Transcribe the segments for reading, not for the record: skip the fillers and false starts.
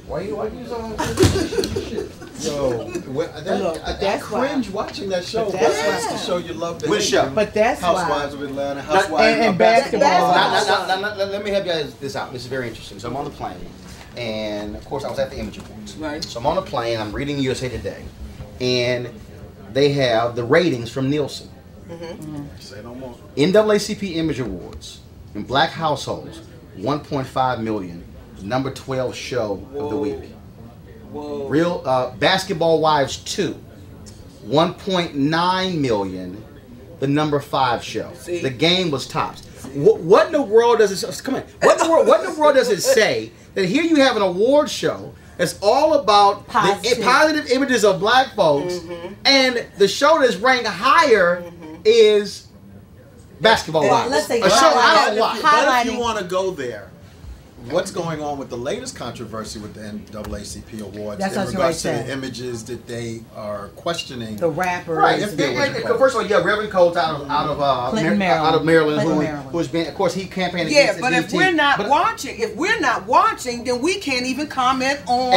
Why you on shit? Yo, I cringe watching that show. That's the show you love to hate. Which show? But that's Housewives of Atlanta, Housewives and of Basketball. Let me help you guys this out. This is very interesting. So I'm on the plane, and of course I was at the Image Awards. Right. So I'm on the plane. I'm reading USA Today, and they have the ratings from Nielsen. Say no more. NAACP Image Awards in Black households, 1.5 million. Number 12 show of the week. Whoa. Real Basketball Wives 2, 1.9 million. The number 5 show. See? The Game was tops. What in the world does it? Come on. What in the world does it say that here you have an award show that's all about the positive images of black folks, and the show that's ranked higher is Basketball Wives. Let's say a show I don't watch. But if you want to go there, what's going on with the latest controversy with the NAACP Awards in regards to the images that they are questioning? The rappers. Right. First of all, yeah, Reverend Coates out of Maryland, who's been, of course, he campaigned against but if we're not watching, then we can't even comment on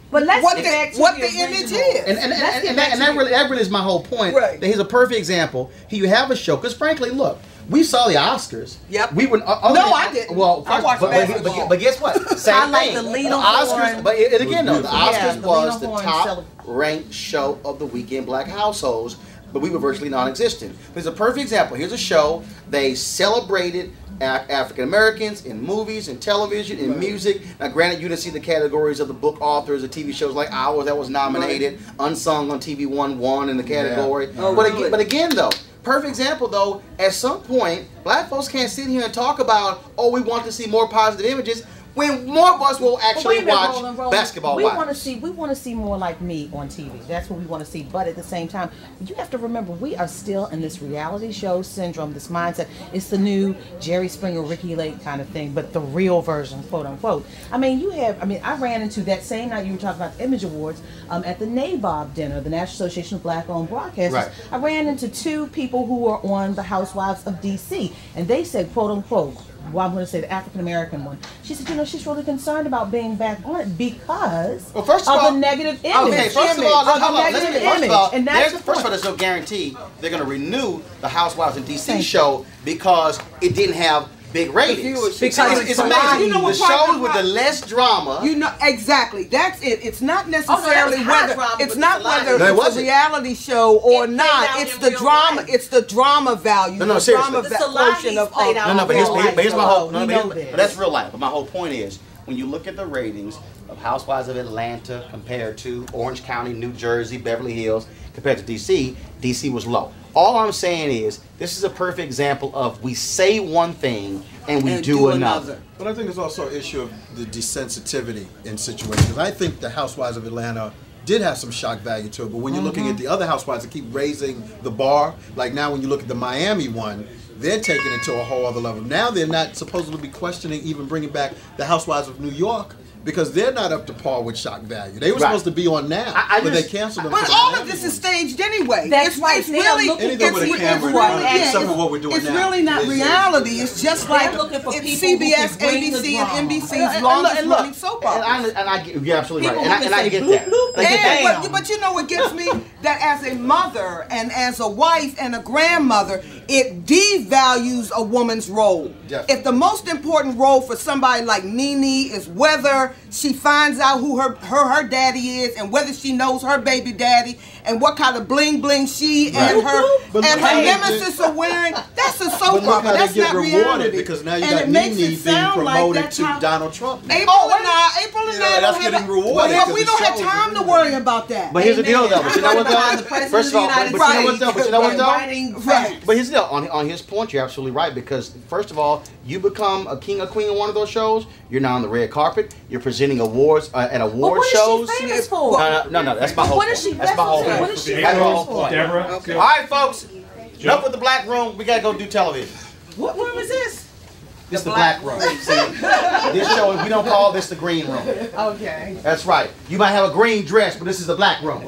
what the image is. And that really is my whole point. Right. That he's a perfect example. You have a show, because frankly, look, we saw the Oscars. Yep. We were I didn't. Well, I watched basketball. but guess what? Same thing. The Oscars. But again, though, the Oscars was the Horn top ranked show of the week in black households, but we were virtually non-existent. There's a perfect example. Here's a show. They celebrated African Americans in movies, in television, in music. Now, granted, you didn't see the categories of the book authors, the TV shows like Ours that was nominated, Unsung on TV won in the category. But again, though, perfect example, though, at some point, black folks can't sit here and talk about, oh, we want to see more positive images, when more of us will actually watch Basketball Wives. We want to see more like me on TV. That's what we want to see. But at the same time, you have to remember, we are still in this reality show syndrome, this mindset. It's the new Jerry Springer, Ricky Lake kind of thing, but the real version, quote unquote. I ran into that same night you were talking about the Image Awards at the NAACP dinner, the National Association of Black-Owned Broadcasters. Right. I ran into 2 people who were on the Housewives of DC, and they said, quote unquote, well, I'm going to say the African American one. She said, she's really concerned about being back on it because of the negative image. Okay, first of all, there's no guarantee they're going to renew the Housewives in DC show because it didn't have big ratings. Because it's amazing. The shows with the less drama. Exactly. That's it. It's not necessarily whether it's a reality show or not. It's the drama. It's the drama value. No, seriously. But here's my whole. But that's real life. But my whole point is, when you look at the ratings of Housewives of Atlanta compared to Orange County, New Jersey, Beverly Hills, compared to DC, DC was low. All I'm saying is, this is a perfect example of we say one thing and we do another. But I think it's also an issue of the desensitivity in situations. I think the Housewives of Atlanta did have some shock value to it, but when you're looking at the other housewives that keep raising the bar, like now when you look at the Miami one, they're taking it to a whole other level. Now they're not supposed to be questioning even bringing back the Housewives of New York, because they're not up to par with shock value. They were supposed to be on now, but they canceled them. But all of this is staged anyway. That's right. It's really anything with a camera, except for what we're doing now. It's really not reality. It's just like it's CBS, ABC, and NBC's longest running soap opera. You're absolutely right. And I get that. But you know what gets me? That as a mother and as a wife and a grandmother, it devalues a woman's role. If the most important role for somebody like Nene is whether she finds out who her daddy is and whether she knows her baby daddy and what kind of bling bling she and her nemesis are wearing, that's a soap opera. That's not reality. Because now you got Nene being promoted to Donald Trump. April and I that's getting rewarded. Well, we don't have time to worry about that. But here's the deal, though. But you know what, though? First of all, but you know what, though? But here's the deal. On his point, you're absolutely right, because first of all, you become a king or queen of one of those shows, you're now on the red carpet, you're presenting awards at award shows. What is she famous for? No, that's my whole point. That's my whole point. What is she famous for? Deborah. All right, folks. Enough with the black room. We got to go do television. What room is this? This is the black room. See, this show, we don't call this the green room. Okay. That's right. You might have a green dress, but this is the black room.